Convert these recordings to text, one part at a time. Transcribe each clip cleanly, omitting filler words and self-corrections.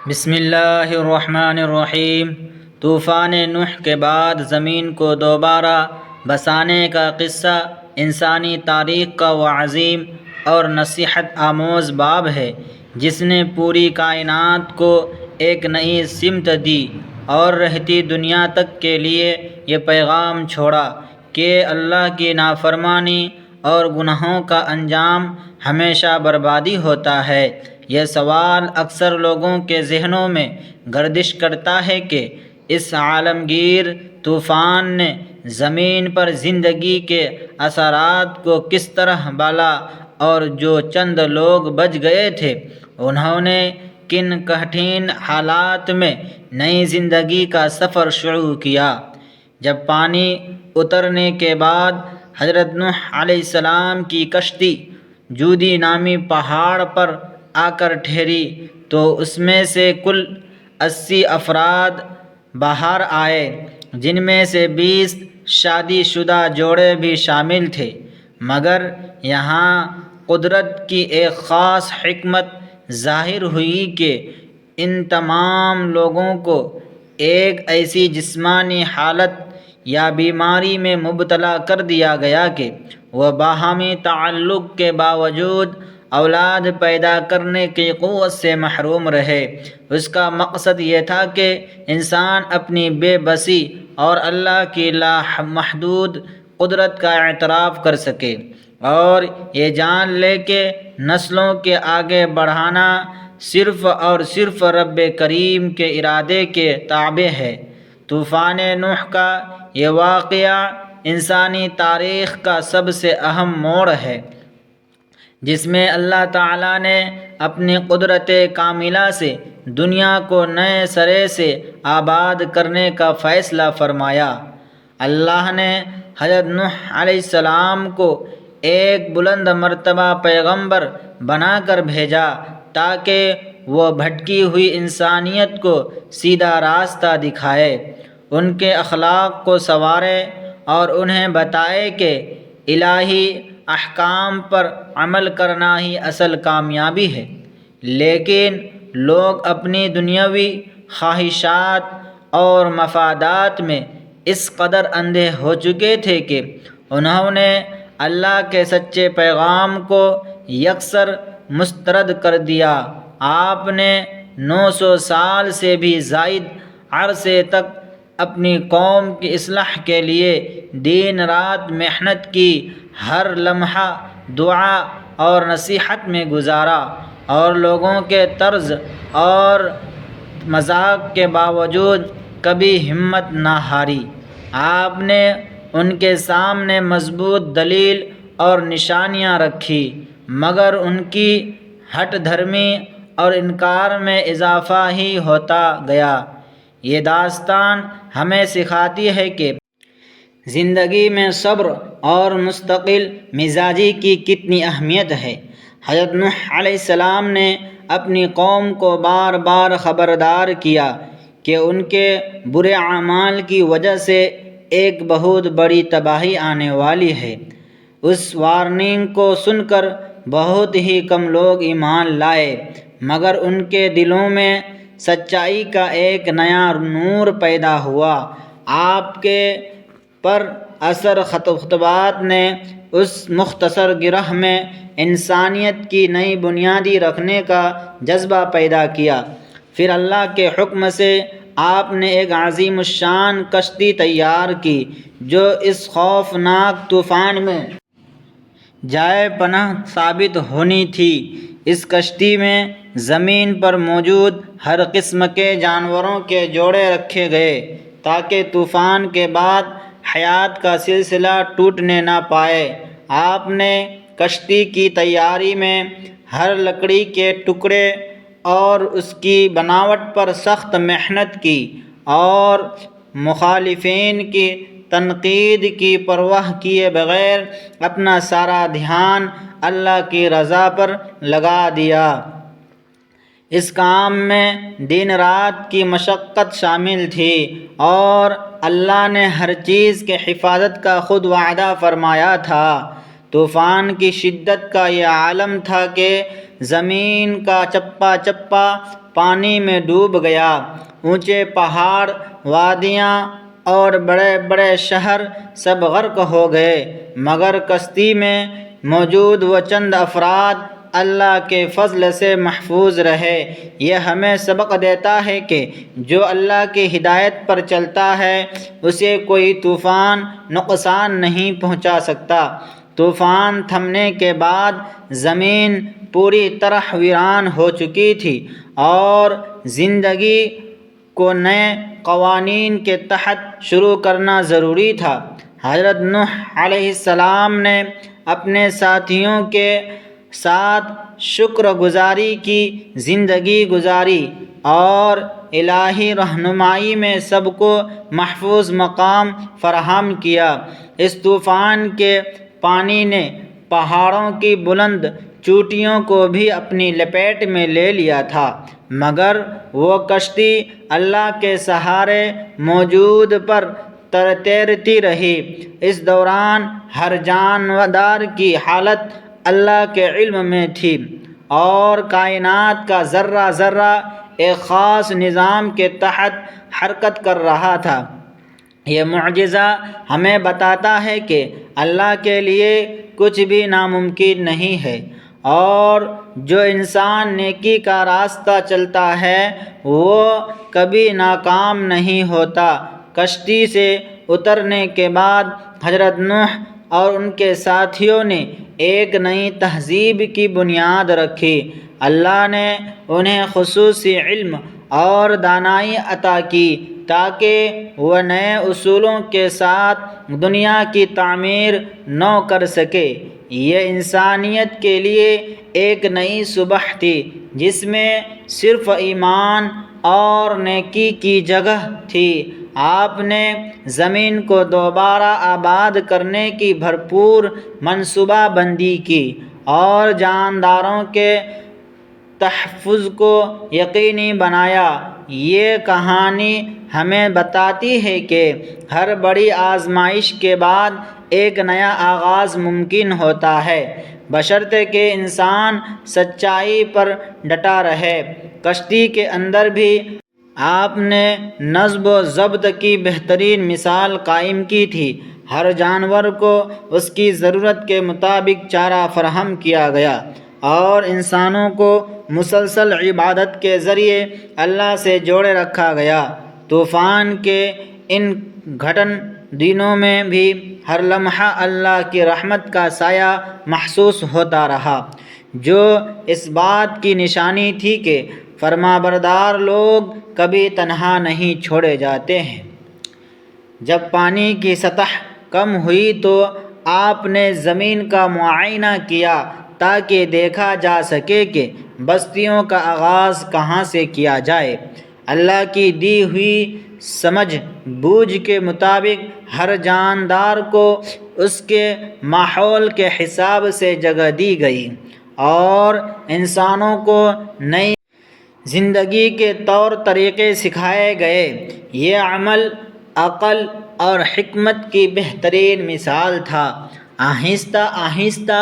بسم اللہ الرحمن الرحیم۔ طوفان نوح کے بعد زمین کو دوبارہ بسانے کا قصہ انسانی تاریخ کا وہ عظیم اور نصیحت آموز باب ہے جس نے پوری کائنات کو ایک نئی سمت دی اور رہتی دنیا تک کے لیے یہ پیغام چھوڑا کہ اللہ کی نافرمانی اور گناہوں کا انجام ہمیشہ بربادی ہوتا ہے۔ یہ سوال اکثر لوگوں کے ذہنوں میں گردش کرتا ہے کہ اس عالمگیر طوفان نے زمین پر زندگی کے اثرات کو کس طرح بالا، اور جو چند لوگ بچ گئے تھے انہوں نے کن کٹھن حالات میں نئی زندگی کا سفر شروع کیا۔ جب پانی اترنے کے بعد حضرت نوح علیہ السلام کی کشتی جودی نامی پہاڑ پر آ کر ٹھہری تو اس میں سے کل 80 افراد باہر آئے، جن میں سے 20 شادی شدہ جوڑے بھی شامل تھے، مگر یہاں قدرت کی ایک خاص حکمت ظاہر ہوئی کہ ان تمام لوگوں کو ایک ایسی جسمانی حالت یا بیماری میں مبتلا کر دیا گیا کہ وہ باہمی تعلق کے باوجود اولاد پیدا کرنے کی قوت سے محروم رہے۔ اس کا مقصد یہ تھا کہ انسان اپنی بے بسی اور اللہ کی لامحدود قدرت کا اعتراف کر سکے اور یہ جان لے کہ نسلوں کے آگے بڑھانا صرف اور صرف رب کریم کے ارادے کے تابع ہے۔ طوفان نوح کا یہ واقعہ انسانی تاریخ کا سب سے اہم موڑ ہے، جس میں اللہ تعالیٰ نے اپنی قدرت کاملہ سے دنیا کو نئے سرے سے آباد کرنے کا فیصلہ فرمایا۔ اللہ نے حضرت نوح علیہ السلام کو ایک بلند مرتبہ پیغمبر بنا کر بھیجا تاکہ وہ بھٹکی ہوئی انسانیت کو سیدھا راستہ دکھائے، ان کے اخلاق کو سنوارے اور انہیں بتائے کہ الہی احکام پر عمل کرنا ہی اصل کامیابی ہے۔ لیکن لوگ اپنی دنیاوی خواہشات اور مفادات میں اس قدر اندھے ہو چکے تھے کہ انہوں نے اللہ کے سچے پیغام کو یکسر مسترد کر دیا۔ آپ نے 900 سال سے بھی زائد عرصے تک اپنی قوم کی اصلاح کے لیے دن رات محنت کی، ہر لمحہ دعا اور نصیحت میں گزارا اور لوگوں کے طرز اور مذاق کے باوجود کبھی ہمت نہ ہاری۔ آپ نے ان کے سامنے مضبوط دلیل اور نشانیاں رکھی، مگر ان کی ہٹ دھرمی اور انکار میں اضافہ ہی ہوتا گیا۔ یہ داستان ہمیں سکھاتی ہے کہ زندگی میں صبر اور مستقل مزاجی کی کتنی اہمیت ہے۔ حضرت نوح علیہ السلام نے اپنی قوم کو بار بار خبردار کیا کہ ان کے برے اعمال کی وجہ سے ایک بہت بڑی تباہی آنے والی ہے۔ اس وارننگ کو سن کر بہت ہی کم لوگ ایمان لائے، مگر ان کے دلوں میں سچائی کا ایک نیا نور پیدا ہوا۔ آپ کے پر اثر خطبات نے اس مختصر گرہ میں انسانیت کی نئی بنیادی رکھنے کا جذبہ پیدا کیا۔ پھر اللہ کے حکم سے آپ نے ایک عظیم الشان کشتی تیار کی جو اس خوفناک طوفان میں جائے پناہ ثابت ہونی تھی۔ اس کشتی میں زمین پر موجود ہر قسم کے جانوروں کے جوڑے رکھے گئے تاکہ طوفان کے بعد حیات کا سلسلہ ٹوٹنے نہ پائے۔ آپ نے کشتی کی تیاری میں ہر لکڑی کے ٹکڑے اور اس کی بناوٹ پر سخت محنت کی اور مخالفین کی تنقید کی پرواہ کیے بغیر اپنا سارا دھیان اللہ کی رضا پر لگا دیا۔ اس کام میں دن رات کی مشقت شامل تھی اور اللہ نے ہر چیز کے حفاظت کا خود وعدہ فرمایا تھا۔ طوفان کی شدت کا یہ عالم تھا کہ زمین کا چپا چپا پانی میں ڈوب گیا، اونچے پہاڑ، وادیاں اور بڑے بڑے شہر سب غرق ہو گئے، مگر کشتی میں موجود وہ چند افراد اللہ کے فضل سے محفوظ رہے۔ یہ ہمیں سبق دیتا ہے کہ جو اللہ کی ہدایت پر چلتا ہے اسے کوئی طوفان نقصان نہیں پہنچا سکتا۔ طوفان تھمنے کے بعد زمین پوری طرح ویران ہو چکی تھی اور زندگی کو نئے قوانین کے تحت شروع کرنا ضروری تھا۔ حضرت نوح علیہ السلام نے اپنے ساتھیوں کے ساتھ شکر گزاری کی زندگی گزاری اور الہی رہنمائی میں سب کو محفوظ مقام فراہم کیا۔ اس طوفان کے پانی نے پہاڑوں کی بلند چوٹیوں کو بھی اپنی لپیٹ میں لے لیا تھا، مگر وہ کشتی اللہ کے سہارے موجود پر تیرتی رہی۔ اس دوران ہر جاندار کی حالت اللہ کے علم میں تھی اور کائنات کا ذرہ ذرہ ایک خاص نظام کے تحت حرکت کر رہا تھا۔ یہ معجزہ ہمیں بتاتا ہے کہ اللہ کے لیے کچھ بھی ناممکن نہیں ہے، اور جو انسان نیکی کا راستہ چلتا ہے وہ کبھی ناکام نہیں ہوتا۔ کشتی سے اترنے کے بعد حضرت نوح اور ان کے ساتھیوں نے ایک نئی تہذیب کی بنیاد رکھی۔ اللہ نے انہیں خصوصی علم اور دانائی عطا کی تاکہ وہ نئے اصولوں کے ساتھ دنیا کی تعمیر نو کر سکے۔ یہ انسانیت کے لیے ایک نئی صبح تھی جس میں صرف ایمان اور نیکی کی جگہ تھی۔ آپ نے زمین کو دوبارہ آباد کرنے کی بھرپور منصوبہ بندی کی اور جانداروں کے تحفظ کو یقینی بنایا۔ یہ کہانی ہمیں بتاتی ہے کہ ہر بڑی آزمائش کے بعد ایک نیا آغاز ممکن ہوتا ہے، بشرطے کہ انسان سچائی پر ڈٹا رہے۔ کشتی کے اندر بھی آپ نے نظم و ضبط کی بہترین مثال قائم کی تھی۔ ہر جانور کو اس کی ضرورت کے مطابق چارہ فراہم کیا گیا اور انسانوں کو مسلسل عبادت کے ذریعے اللہ سے جوڑے رکھا گیا۔ طوفان کے ان گھٹن دنوں میں بھی ہر لمحہ اللہ کی رحمت کا سایہ محسوس ہوتا رہا، جو اس بات کی نشانی تھی کہ فرمانبردار لوگ کبھی تنہا نہیں چھوڑے جاتے ہیں۔ جب پانی کی سطح کم ہوئی تو آپ نے زمین کا معائنہ کیا تاکہ دیکھا جا سکے کہ بستیوں کا آغاز کہاں سے کیا جائے۔ اللہ کی دی ہوئی سمجھ بوجھ کے مطابق ہر جاندار کو اس کے ماحول کے حساب سے جگہ دی گئی اور انسانوں کو نئی زندگی کے طور طریقے سکھائے گئے۔ یہ عمل عقل اور حکمت کی بہترین مثال تھا۔ آہستہ آہستہ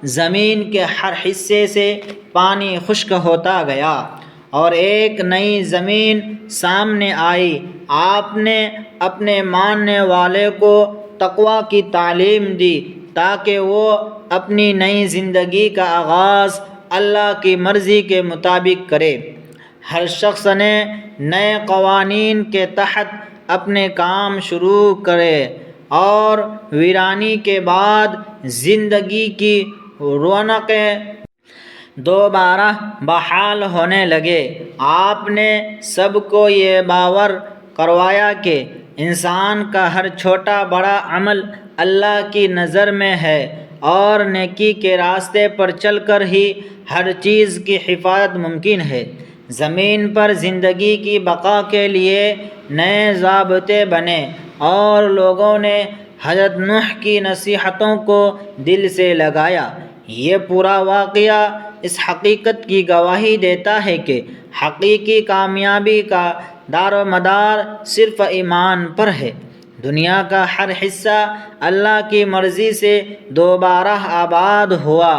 زمین کے ہر حصے سے پانی خشک ہوتا گیا اور ایک نئی زمین سامنے آئی۔ آپ نے اپنے ماننے والے کو تقویٰ کی تعلیم دی تاکہ وہ اپنی نئی زندگی کا آغاز اللہ کی مرضی کے مطابق کرے۔ ہر شخص نے نئے قوانین کے تحت اپنے کام شروع کرے اور ویرانی کے بعد زندگی کی رونقیں دوبارہ بحال ہونے لگے۔ آپ نے سب کو یہ باور کروایا کہ انسان کا ہر چھوٹا بڑا عمل اللہ کی نظر میں ہے اور نیکی کے راستے پر چل کر ہی ہر چیز کی حفاظت ممکن ہے۔ زمین پر زندگی کی بقا کے لیے نئے ضابطے بنے اور لوگوں نے حضرت نوح کی نصیحتوں کو دل سے لگایا۔ یہ پورا واقعہ اس حقیقت کی گواہی دیتا ہے کہ حقیقی کامیابی کا دار و مدار صرف ایمان پر ہے۔ دنیا کا ہر حصہ اللہ کی مرضی سے دوبارہ آباد ہوا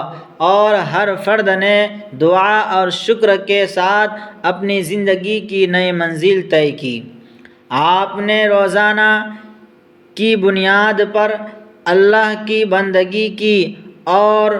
اور ہر فرد نے دعا اور شکر کے ساتھ اپنی زندگی کی نئی منزل طے کی۔ آپ نے روزانہ کی بنیاد پر اللہ کی بندگی کی اور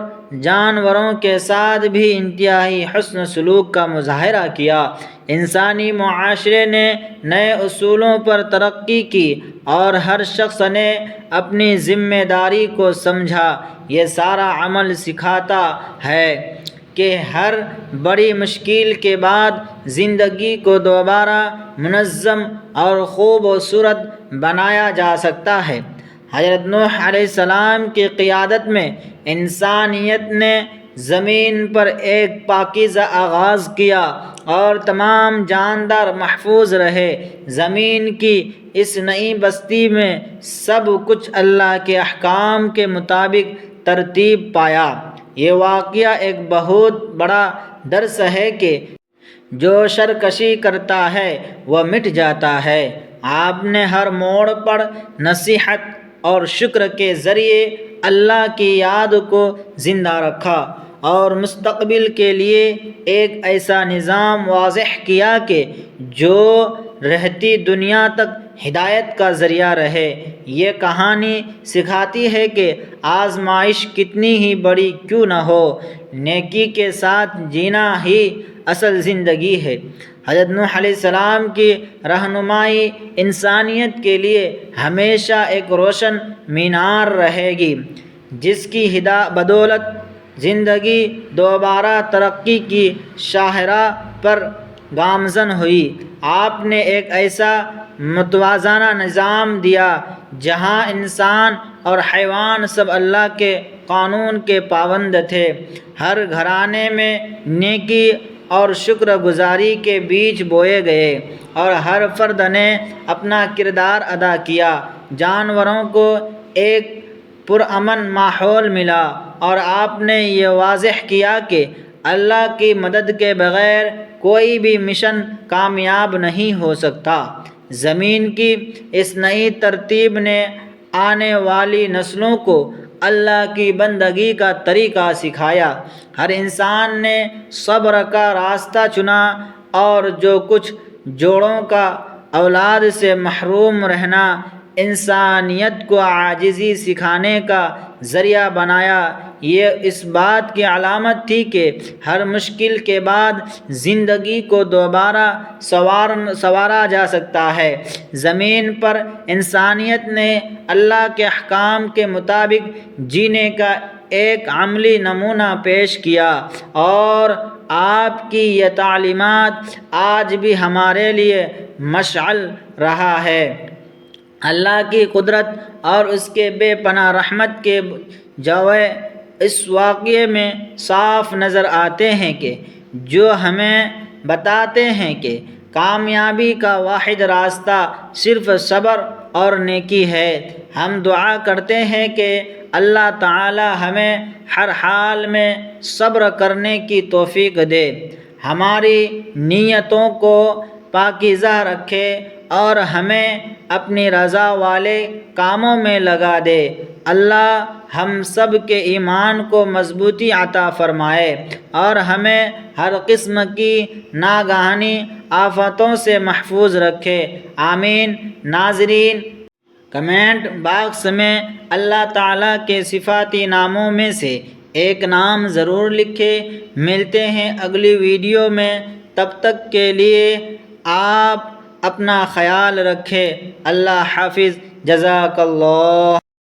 جانوروں کے ساتھ بھی انتہائی حسن سلوک کا مظاہرہ کیا۔ انسانی معاشرے نے نئے اصولوں پر ترقی کی اور ہر شخص نے اپنی ذمہ داری کو سمجھا۔ یہ سارا عمل سکھاتا ہے کہ ہر بڑی مشکل کے بعد زندگی کو دوبارہ منظم اور خوبصورت بنایا جا سکتا ہے۔ حضرت نوح علیہ السلام کی قیادت میں انسانیت نے زمین پر ایک پاکیزہ آغاز کیا اور تمام جاندار محفوظ رہے۔ زمین کی اس نئی بستی میں سب کچھ اللہ کے احکام کے مطابق ترتیب پایا۔ یہ واقعہ ایک بہت بڑا درس ہے کہ جو سرکشی کرتا ہے وہ مٹ جاتا ہے۔ آپ نے ہر موڑ پر نصیحت اور شکر کے ذریعے اللہ کی یاد کو زندہ رکھا اور مستقبل کے لیے ایک ایسا نظام واضح کیا کہ جو رہتی دنیا تک ہدایت کا ذریعہ رہے۔ یہ کہانی سکھاتی ہے کہ آزمائش کتنی ہی بڑی کیوں نہ ہو، نیکی کے ساتھ جینا ہی اصل زندگی ہے۔ حضرت نوح علیہ السلام کی رہنمائی انسانیت کے لیے ہمیشہ ایک روشن مینار رہے گی، جس کی بدولت زندگی دوبارہ ترقی کی شاہراہ پر گامزن ہوئی۔ آپ نے ایک ایسا متوازنہ نظام دیا جہاں انسان اور حیوان سب اللہ کے قانون کے پابند تھے۔ ہر گھرانے میں نیکی اور شکر گزاری کے بیج بوئے گئے اور ہر فرد نے اپنا کردار ادا کیا۔ جانوروں کو ایک پرامن ماحول ملا اور آپ نے یہ واضح کیا کہ اللہ کی مدد کے بغیر کوئی بھی مشن کامیاب نہیں ہو سکتا۔ زمین کی اس نئی ترتیب نے آنے والی نسلوں کو اللہ کی بندگی کا طریقہ سکھایا۔ ہر انسان نے صبر کا راستہ چنا اور جو کچھ جوڑوں کا اولاد سے محروم رہنا انسانیت کو عاجزی سکھانے کا ذریعہ بنایا۔ یہ اس بات کی علامت تھی کہ ہر مشکل کے بعد زندگی کو دوبارہ سنوارا جا سکتا ہے۔ زمین پر انسانیت نے اللہ کے احکام کے مطابق جینے کا ایک عملی نمونہ پیش کیا اور آپ کی یہ تعلیمات آج بھی ہمارے لیے مشعل رہا ہے۔ اللہ کی قدرت اور اس کے بے پناہ رحمت کے جوہر اس واقعے میں صاف نظر آتے ہیں کہ جو ہمیں بتاتے ہیں کہ کامیابی کا واحد راستہ صرف صبر اور نیکی ہے۔ ہم دعا کرتے ہیں کہ اللہ تعالی ہمیں ہر حال میں صبر کرنے کی توفیق دے، ہماری نیتوں کو پاکیزہ رکھے اور ہمیں اپنی رضا والے کاموں میں لگا دے۔ اللہ ہم سب کے ایمان کو مضبوطی عطا فرمائے اور ہمیں ہر قسم کی ناگہانی آفتوں سے محفوظ رکھے، آمین۔ ناظرین، کمنٹ باکس میں اللہ تعالیٰ کے صفاتی ناموں میں سے ایک نام ضرور لکھیں۔ ملتے ہیں اگلی ویڈیو میں، تب تک کے لیے آپ اپنا خیال رکھیں۔ اللہ حافظ، جزاک اللہ۔